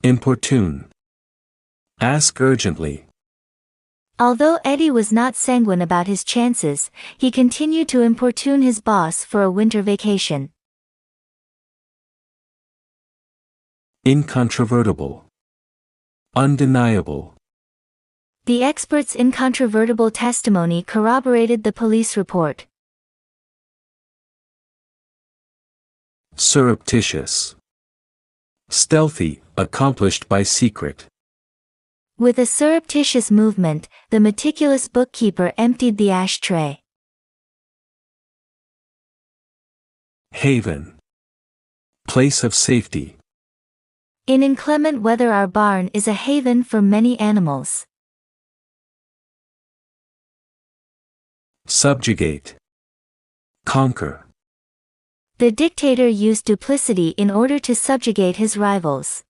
Importune. Ask urgently. Although Eddie was not sanguine about his chances, he continued to importune his boss for a winter vacation. Incontrovertible. Undeniable. The expert's incontrovertible testimony corroborated the police report. Surreptitious. Stealthy, accomplished by secret. With a surreptitious movement, the meticulous bookkeeper emptied the ashtray. Haven. Place of safety. In inclement weather, our barn is a haven for many animals. Subjugate. Conquer. The dictator used duplicity in order to subjugate his rivals.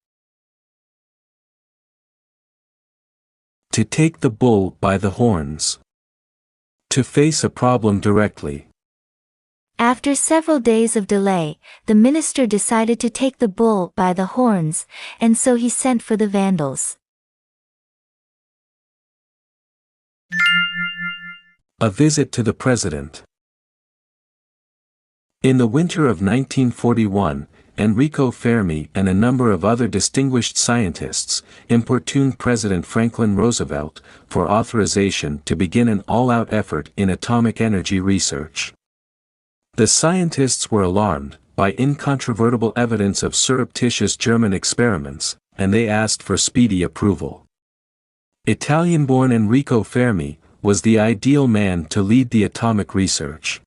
To take the bull by the horns. To face a problem directly. After several days of delay, the minister decided to take the bull by the horns, and so he sent for the Vandals. A visit to the president. In the winter of 1941, Enrico Fermi and a number of other distinguished scientists importuned President Franklin Roosevelt for authorization to begin an all-out effort in atomic energy research. The scientists were alarmed by incontrovertible evidence of surreptitious German experiments, and they asked for speedy approval. Italian-born Enrico Fermi was the ideal man to lead the atomic research.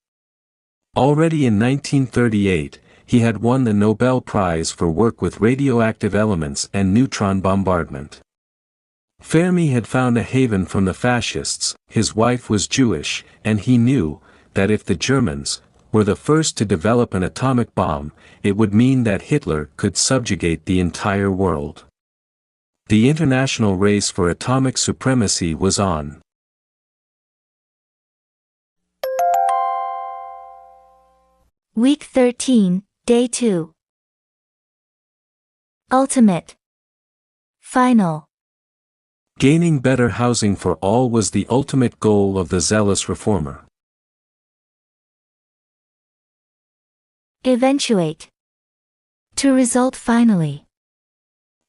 Already in 1938, he had won the Nobel Prize for work with radioactive elements and neutron bombardment. Fermi had found a haven from the fascists, his wife was Jewish, and he knew that if the Germans were the first to develop an atomic bomb, it would mean that Hitler could subjugate the entire world. The international race for atomic supremacy was on. Week 13, Day 2. Ultimate. Final. Gaining better housing for all was the ultimate goal of the zealous reformer. Eventuate. To result finally.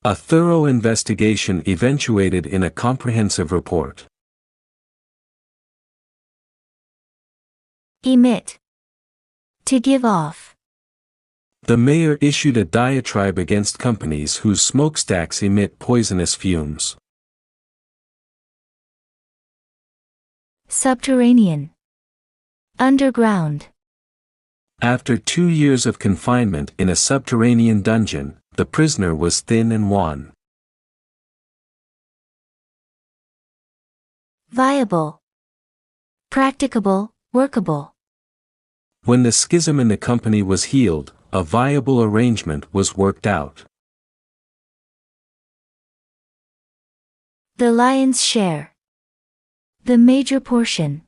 A thorough investigation eventuated in a comprehensive report. Emit. To give off. The mayor issued a diatribe against companies whose smokestacks emit poisonous fumes. Subterranean. Underground. After 2 years of confinement in a subterranean dungeon, the prisoner was thin and wan. Viable. Practicable, workable. When the schism in the company was healed, a viable arrangement was worked out. The lion's share. The major portion.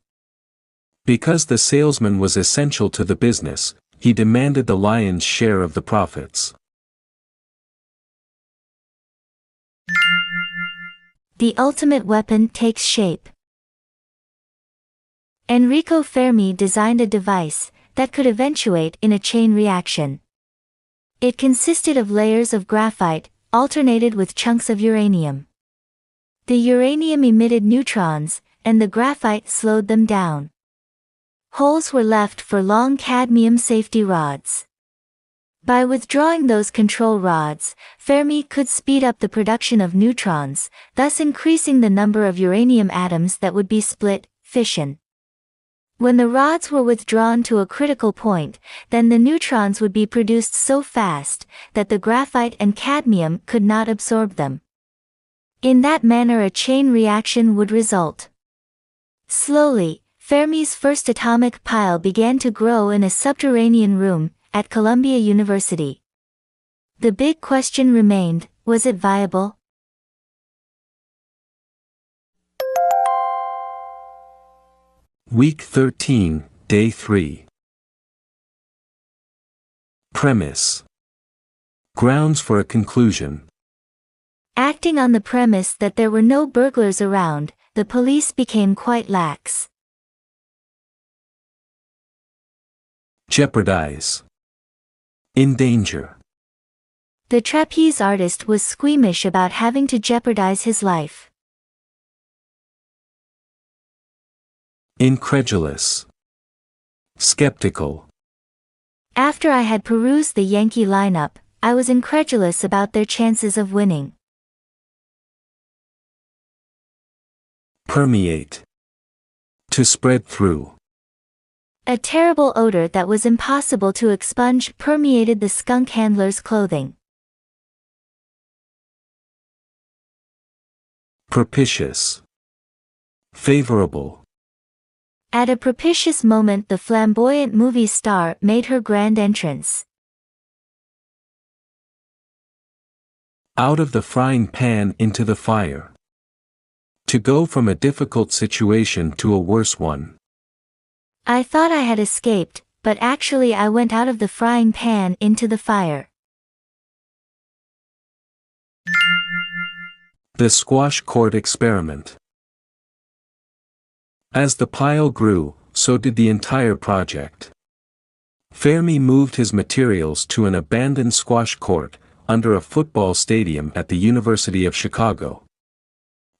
Because the salesman was essential to the business, he demanded the lion's share of the profits. The ultimate weapon takes shape. Enrico Fermi designed a device that could eventuate in a chain reaction. It consisted of layers of graphite, alternated with chunks of uranium. The uranium emitted neutrons, and the graphite slowed them down. Holes were left for long cadmium safety rods. By withdrawing those control rods, Fermi could speed up the production of neutrons, thus increasing the number of uranium atoms that would be split, fission. When the rods were withdrawn to a critical point, then the neutrons would be produced so fast that the graphite and cadmium could not absorb them. In that manner a chain reaction would result. Slowly, Fermi's first atomic pile began to grow in a subterranean room at Columbia University. The big question remained, was it viable? Week 13, Day 3. Premise. Grounds for a conclusion. Acting on the premise that there were no burglars around, the police became quite lax. Jeopardize. In danger. The trapeze artist was squeamish about having to jeopardize his life. Incredulous. Skeptical. After I had perused the Yankee lineup, I was incredulous about their chances of winning. Permeate. To spread through. A terrible odor that was impossible to expunge permeated the skunk handler's clothing. Propitious. Favorable. At a propitious moment, the flamboyant movie star made her grand entrance. Out of the frying pan into the fire. To go from a difficult situation to a worse one. I thought I had escaped, but actually I went out of the frying pan into the fire. The squash court experiment. As the pile grew, so did the entire project. Fermi moved his materials to an abandoned squash court, under a football stadium at the University of Chicago.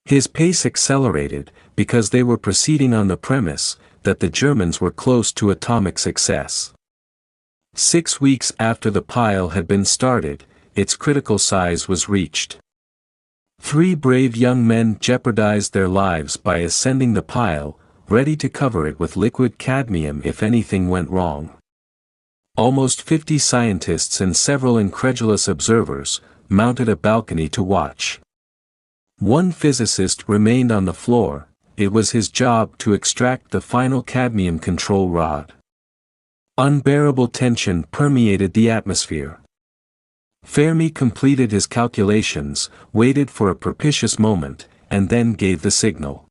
His pace accelerated, because they were proceeding on the premise that the Germans were close to atomic success. 6 weeks after the pile had been started, its critical size was reached. 3 brave young men jeopardized their lives by ascending the pile, ready to cover it with liquid cadmium if anything went wrong. Almost 50 scientists and several incredulous observers mounted a balcony to watch. One physicist remained on the floor. It was his job to extract the final cadmium control rod. Unbearable tension permeated the atmosphere. Fermi completed his calculations, waited for a propitious moment, and then gave the signal.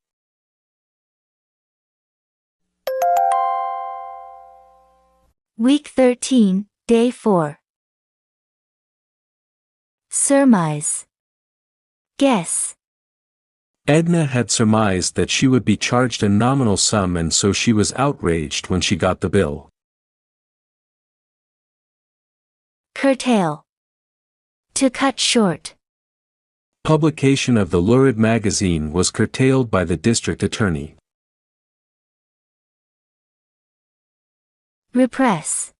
Week 13, Day 4. Surmise. Guess. Edna had surmised that she would be charged a nominal sum, and so she was outraged when she got the bill. Curtail. To cut short. Publication of the lurid magazine was curtailed by the district attorney. Repress.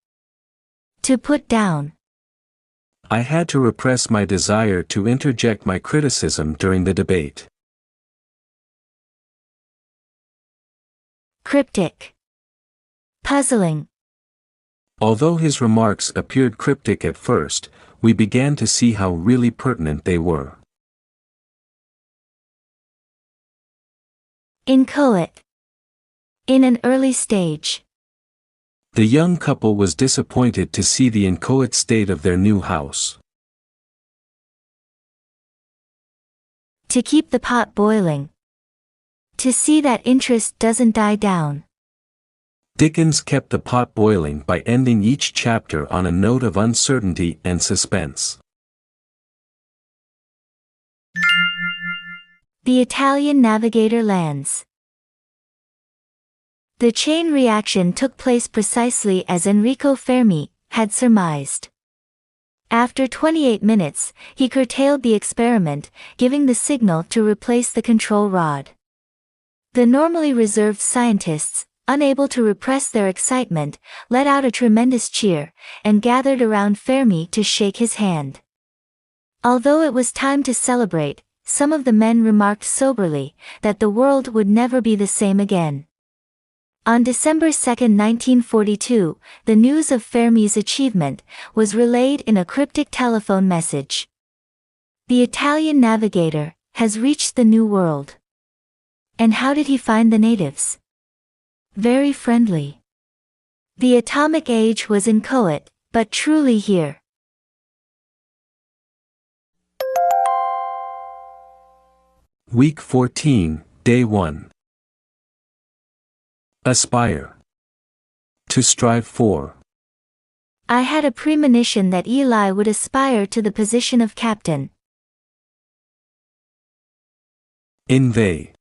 To put down. I had to repress my desire to interject my criticism during the debate. Cryptic. Puzzling. Although his remarks appeared cryptic at first, we began to see how really pertinent they were. Inchoate. In an early stage. The young couple was disappointed to see the inchoate state of their new house. To keep the pot boiling. To see that interest doesn't die down. Dickens kept the pot boiling by ending each chapter on a note of uncertainty and suspense. The Italian navigator lands. The chain reaction took place precisely as Enrico Fermi had surmised. After 28 minutes, he curtailed the experiment, giving the signal to replace the control rod. The normally reserved scientists, unable to repress their excitement, let out a tremendous cheer, and gathered around Fermi to shake his hand. Although it was time to celebrate, some of the men remarked soberly that the world would never be the same again. On December 2, 1942, the news of Fermi's achievement was relayed in a cryptic telephone message. The Italian navigator has reached the New World. And how did he find the natives? Very friendly. The atomic age was inchoate, but truly here. Week 14, Day 1. Aspire. To strive for. I had a premonition that Eli would aspire to the position of captain. Inveigh.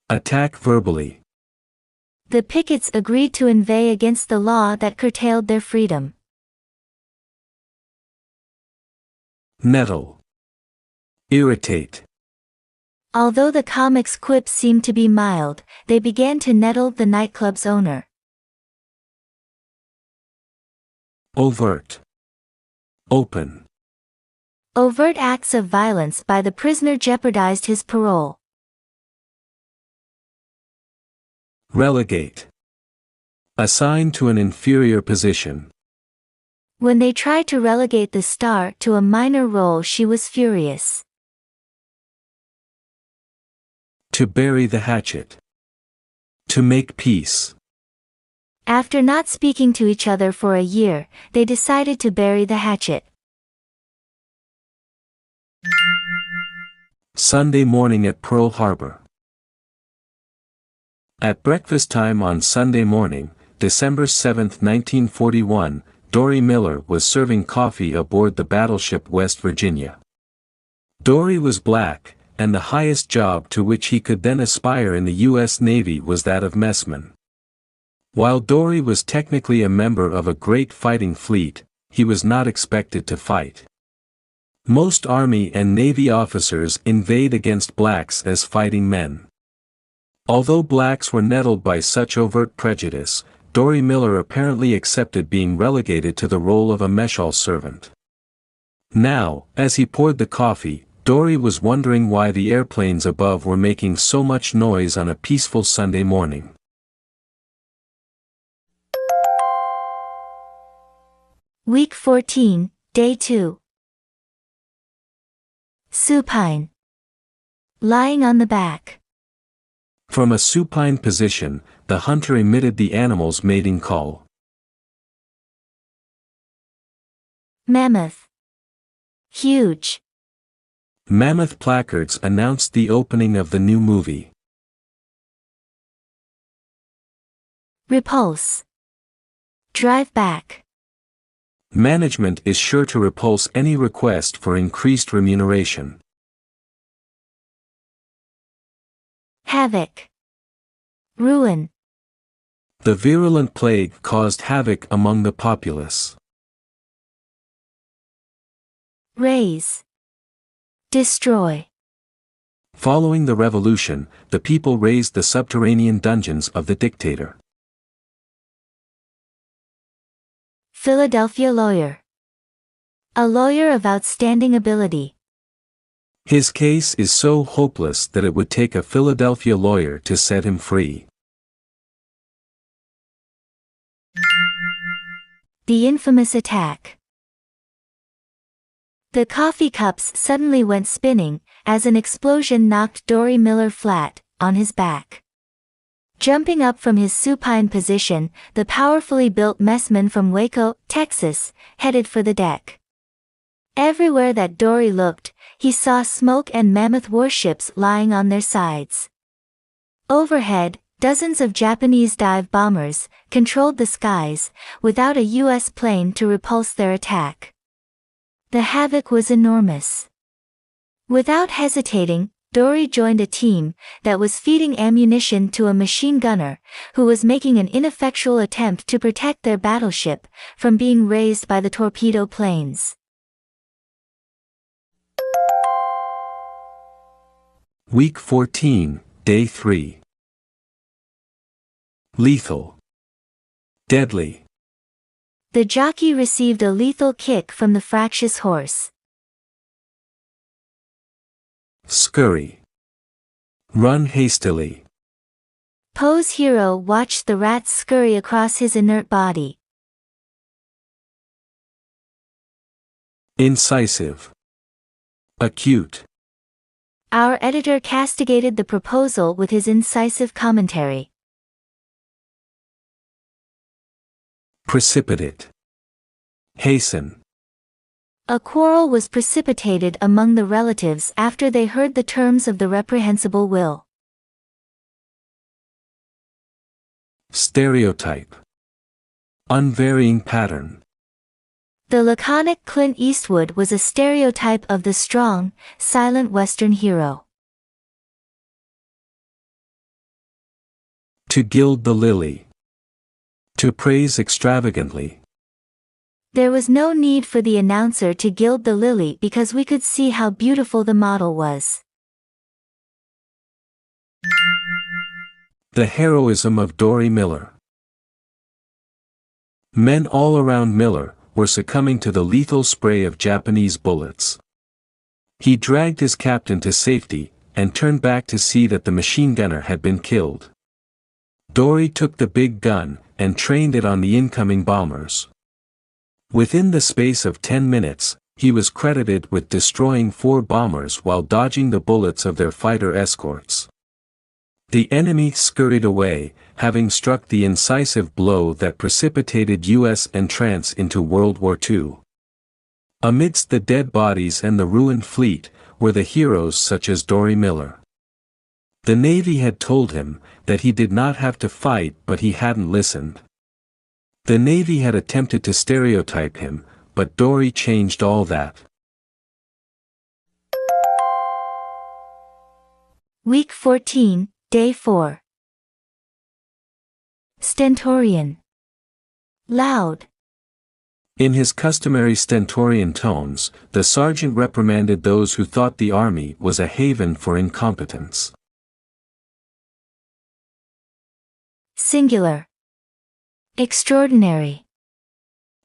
Attack verbally. The pickets agreed to inveigh against the law that curtailed their freedom. Nettle. Irritate. Although the comic's quips seemed to be mild, they began to nettle the nightclub's owner. Overt. Open. Overt acts of violence by the prisoner jeopardized his parole. Relegate. Assign to an inferior position. When they tried to relegate the star to a minor role, she was furious. To bury the hatchet. To make peace. After not speaking to each other for a year, they decided to bury the hatchet. Sunday morning at Pearl Harbor. At breakfast time on Sunday morning, December 7, 1941, Dorie Miller was serving coffee aboard the battleship West Virginia. Dorie was black, and the highest job to which he could then aspire in the U.S. Navy was that of messman. While Dorie was technically a member of a great fighting fleet, he was not expected to fight. Most Army and Navy officers inveighed against blacks as fighting men. Although blacks were nettled by such overt prejudice, Dorie Miller apparently accepted being relegated to the role of a meshal servant. Now, as he poured the coffee, Dorie was wondering why the airplanes above were making so much noise on a peaceful Sunday morning. Week 14, Day 2. Supine. Lying on the back. From a supine position, the hunter emitted the animal's mating call. Mammoth. Huge. Mammoth placards announced the opening of the new movie. Repulse. Drive back. Management is sure to repulse any request for increased remuneration. Havoc. Ruin. The virulent plague caused havoc among the populace. Raise. Destroy. Following the revolution, the people razed the subterranean dungeons of the dictator. Philadelphia lawyer. A lawyer of outstanding ability. His case is so hopeless that it would take a Philadelphia lawyer to set him free. The infamous attack. The coffee cups suddenly went spinning, as an explosion knocked Dorie Miller flat, on his back. Jumping up from his supine position, the powerfully built messman from Waco, Texas, headed for the deck. Everywhere that Dorie looked, he saw smoke and mammoth warships lying on their sides. Overhead, dozens of Japanese dive bombers controlled the skies, without a U.S. plane to repulse their attack. The havoc was enormous. Without hesitating, Dorie joined a team that was feeding ammunition to a machine gunner, who was making an ineffectual attempt to protect their battleship from being razed by the torpedo planes. Week 14, Day 3. Lethal. Deadly. The jockey received a lethal kick from the fractious horse. Scurry. Run hastily. Poe's hero watched the rats scurry across his inert body. Incisive. Acute. Our editor castigated the proposal with his incisive commentary. Precipitate. Hasten. A quarrel was precipitated among the relatives after they heard the terms of the reprehensible will. Stereotype. Unvarying pattern. The laconic Clint Eastwood was a stereotype of the strong, silent Western hero. To gild the lily. To praise extravagantly. There was no need for the announcer to gild the lily because we could see how beautiful the model was. The heroism of Dory Miller. Men all around Miller were succumbing to the lethal spray of Japanese bullets. He dragged his captain to safety, and turned back to see that the machine gunner had been killed. Dory took the big gun, and trained it on the incoming bombers. Within the space of 10 minutes, he was credited with destroying 4 bombers while dodging the bullets of their fighter escorts. The enemy scurried away, having struck the incisive blow that precipitated U.S. entrance into World War II. Amidst the dead bodies and the ruined fleet, were the heroes such as Dory Miller. The Navy had told him that he did not have to fight, but he hadn't listened. The Navy had attempted to stereotype him, but Dory changed all that. Week 14, Day 4. Stentorian. Loud. In his customary stentorian tones, the sergeant reprimanded those who thought the army was a haven for incompetence. Singular. Extraordinary.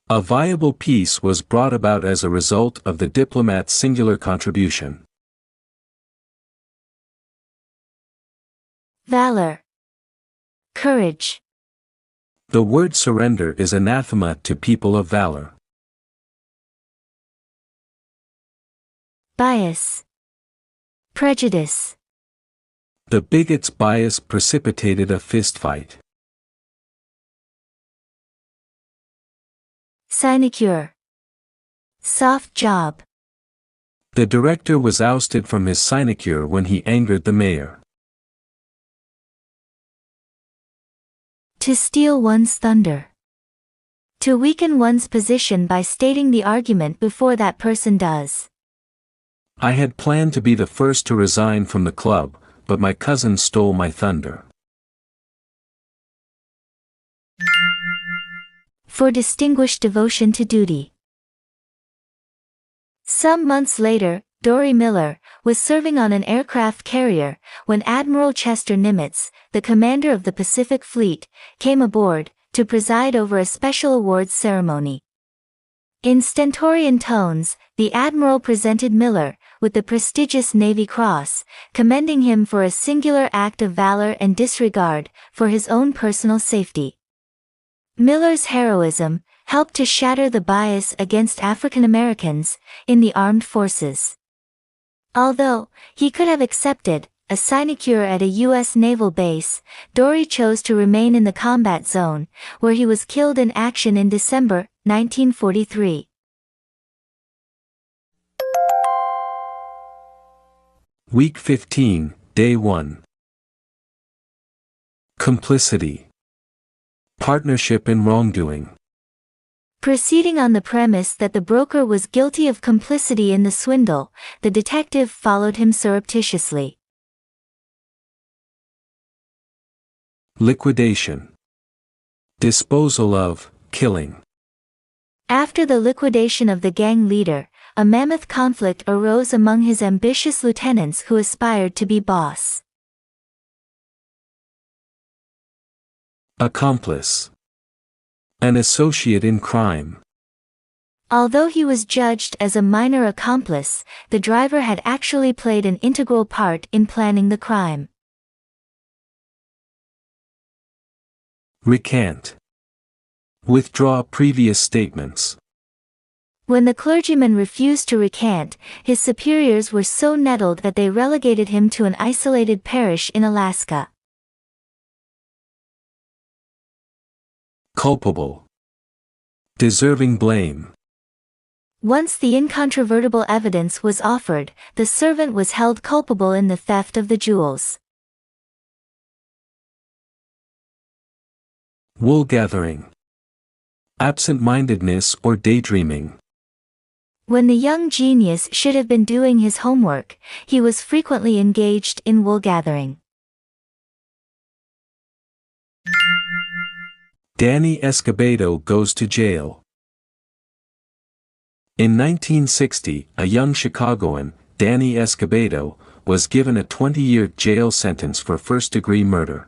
A viable peace was brought about as a result of the diplomat's singular contribution. Valor. Courage. The word surrender is anathema to people of valor. Bias. Prejudice. The bigot's bias precipitated a fistfight. Sinecure. Soft job. The director was ousted from his sinecure when he angered the mayor. To steal one's thunder. To weaken one's position by stating the argument before that person does. I had planned to be the first to resign from the club, but my cousin stole my thunder. For distinguished devotion to duty. Some months later, Dory Miller was serving on an aircraft carrier when Admiral Chester Nimitz, the commander of the Pacific Fleet, came aboard to preside over a special awards ceremony. In stentorian tones, the Admiral presented Miller with the prestigious Navy Cross, commending him for a singular act of valor and disregard for his own personal safety. Miller's heroism helped to shatter the bias against African Americans in the armed forces. Although he could have accepted a sinecure at a U.S. naval base, Dory chose to remain in the combat zone, where he was killed in action in December 1943. Week 15, Day 1. Complicity. Partnership in wrongdoing. Proceeding on the premise that the broker was guilty of complicity in the swindle, the detective followed him surreptitiously. Liquidation. Disposal of, killing. After the liquidation of the gang leader, a mammoth conflict arose among his ambitious lieutenants who aspired to be boss. Accomplice. An associate in crime. Although he was judged as a minor accomplice, the driver had actually played an integral part in planning the crime. Recant. Withdraw previous statements. When the clergyman refused to recant, his superiors were so nettled that they relegated him to an isolated parish in Alaska. Culpable. Deserving blame. Once the incontrovertible evidence was offered, the servant was held culpable in the theft of the jewels. Wool-gathering. Absent-mindedness or daydreaming. When the young genius should have been doing his homework, he was frequently engaged in wool-gathering. Danny Escobedo goes to jail. In 1960, a young Chicagoan, Danny Escobedo, was given a 20-year jail sentence for first-degree murder.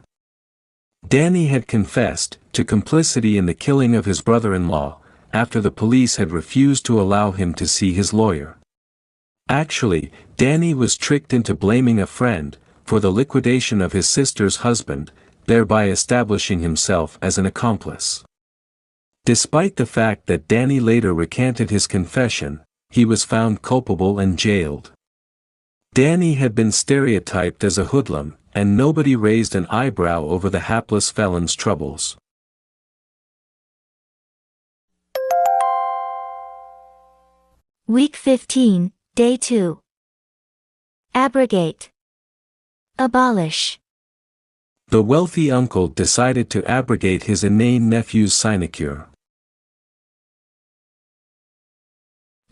Danny had confessed to complicity in the killing of his brother-in-law, after the police had refused to allow him to see his lawyer. Actually, Danny was tricked into blaming a friend for the liquidation of his sister's husband, thereby establishing himself as an accomplice. Despite the fact that Danny later recanted his confession, he was found culpable and jailed. Danny had been stereotyped as a hoodlum, and nobody raised an eyebrow over the hapless felon's troubles. Week 15, Day 2. Abrogate. Abolish. The wealthy uncle decided to abrogate his inane nephew's sinecure.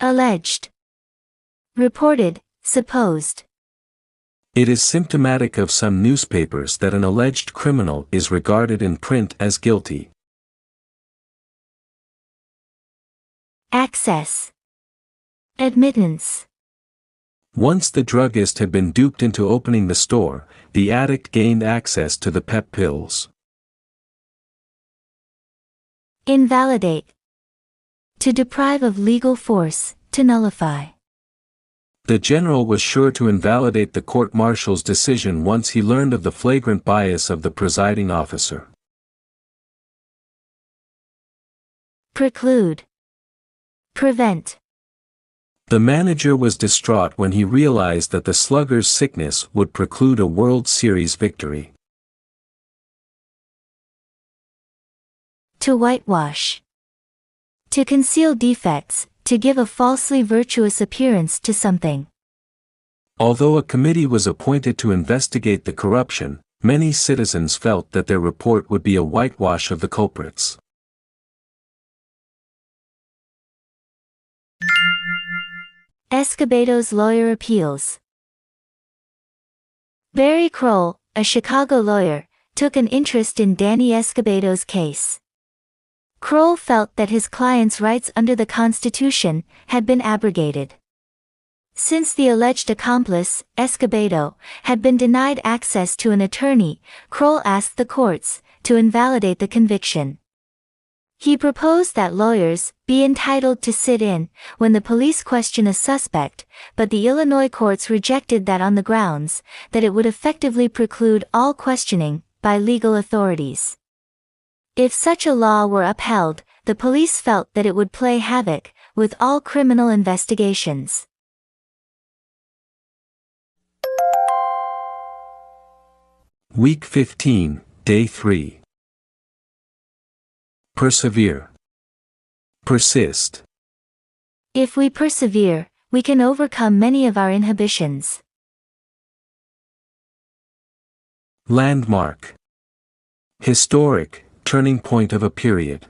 Alleged. Reported, supposed. It is symptomatic of some newspapers that an alleged criminal is regarded in print as guilty. Access. Admittance. Once the druggist had been duped into opening the store, the addict gained access to the pep pills. Invalidate. To deprive of legal force, to nullify. The general was sure to invalidate the court-martial's decision once he learned of the flagrant bias of the presiding officer. Preclude. Prevent. The manager was distraught when he realized that the slugger's sickness would preclude a World Series victory. To whitewash. To conceal defects, to give a falsely virtuous appearance to something. Although a committee was appointed to investigate the corruption, many citizens felt that their report would be a whitewash of the culprits. Escobedo's lawyer appeals. Barry Kroll, a Chicago lawyer, took an interest in Danny Escobedo's case. Kroll felt that his client's rights under the Constitution had been abrogated. Since the alleged accomplice, Escobedo, had been denied access to an attorney, Kroll asked the courts to invalidate the conviction. He proposed that lawyers be entitled to sit in when the police question a suspect, but the Illinois courts rejected that on the grounds that it would effectively preclude all questioning by legal authorities. If such a law were upheld, the police felt that it would play havoc with all criminal investigations. Week 15, Day 3. Persevere. Persist. If we persevere, we can overcome many of our inhibitions. Landmark. Historic, turning point of a period.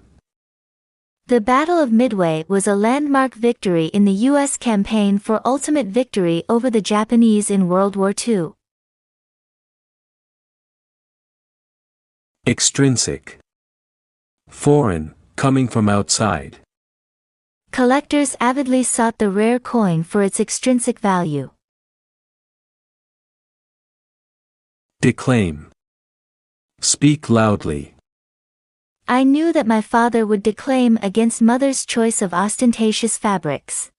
The Battle of Midway was a landmark victory in the U.S. campaign for ultimate victory over the Japanese in World War II. Extrinsic. Foreign, coming from outside. Collectors avidly sought the rare coin for its extrinsic value. Declaim. Speak loudly. I knew that my father would declaim against mother's choice of ostentatious fabrics.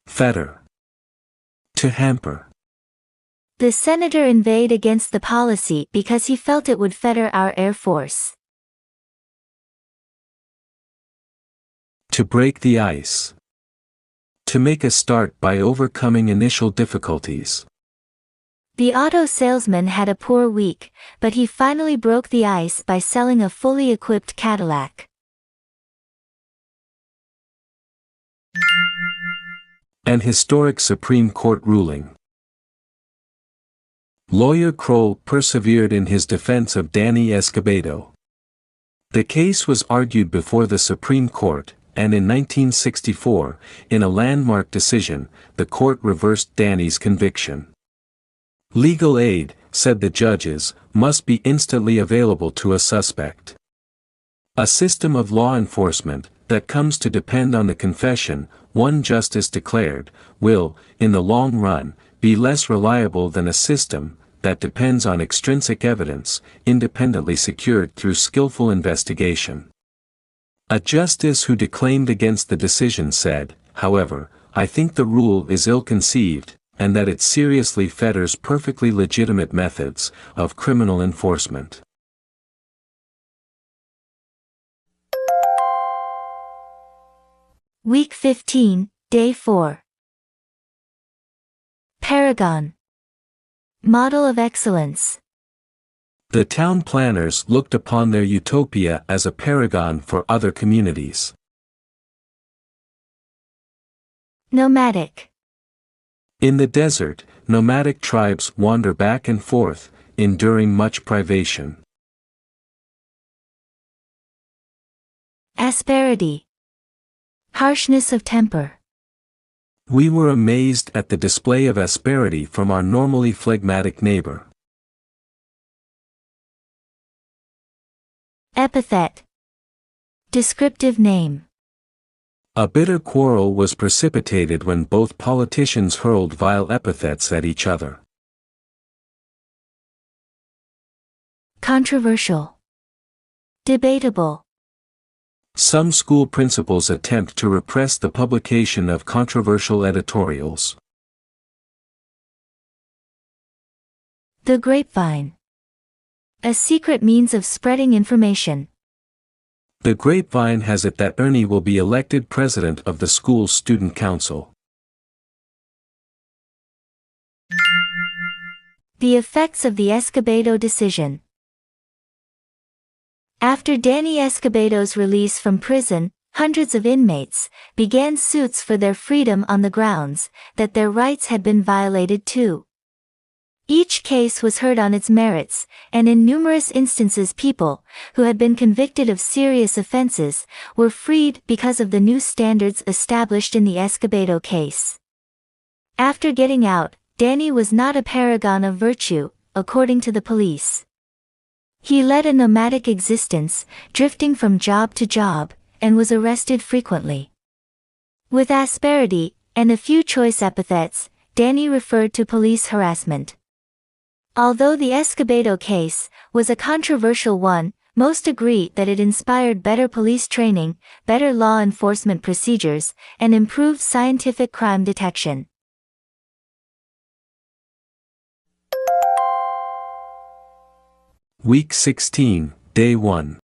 Fetter. To hamper. The senator inveighed against the policy because he felt it would fetter our Air Force. To break the ice. To make a start by overcoming initial difficulties. The auto salesman had a poor week, but he finally broke the ice by selling a fully equipped Cadillac. An historic Supreme Court ruling. Lawyer Kroll persevered in his defense of Danny Escobedo. The case was argued before the Supreme Court, and in 1964, in a landmark decision, the court reversed Danny's conviction. Legal aid, said the judges, must be instantly available to a suspect. A system of law enforcement, that comes to depend on the confession, one justice declared, will, in the long run, be less reliable than a system that depends on extrinsic evidence, independently secured through skillful investigation. A justice who declaimed against the decision said, however, I think the rule is ill-conceived, and that it seriously fetters perfectly legitimate methods of criminal enforcement. Week 15, Day 4. Paragon. Model of excellence. The town planners looked upon their utopia as a paragon for other communities. Nomadic. In the desert, nomadic tribes wander back and forth, enduring much privation. Asperity. Harshness of temper. We were amazed at the display of asperity from our normally phlegmatic neighbor. Epithet. Descriptive name. A bitter quarrel was precipitated when both politicians hurled vile epithets at each other. Controversial. Debatable. Some school principals attempt to repress the publication of controversial editorials. The grapevine. A secret means of spreading information. The grapevine has it that Ernie will be elected president of the school's student council. The effects of the Escobedo decision. After Danny Escobedo's release from prison, hundreds of inmates began suits for their freedom on the grounds that their rights had been violated too. Each case was heard on its merits, and in numerous instances people, who had been convicted of serious offenses, were freed because of the new standards established in the Escobedo case. After getting out, Danny was not a paragon of virtue, according to the police. He led a nomadic existence, drifting from job to job, and was arrested frequently. With asperity, and a few choice epithets, Danny referred to police harassment. Although the Escobedo case was a controversial one, most agree that it inspired better police training, better law enforcement procedures, and improved scientific crime detection. Week 16, Day 1.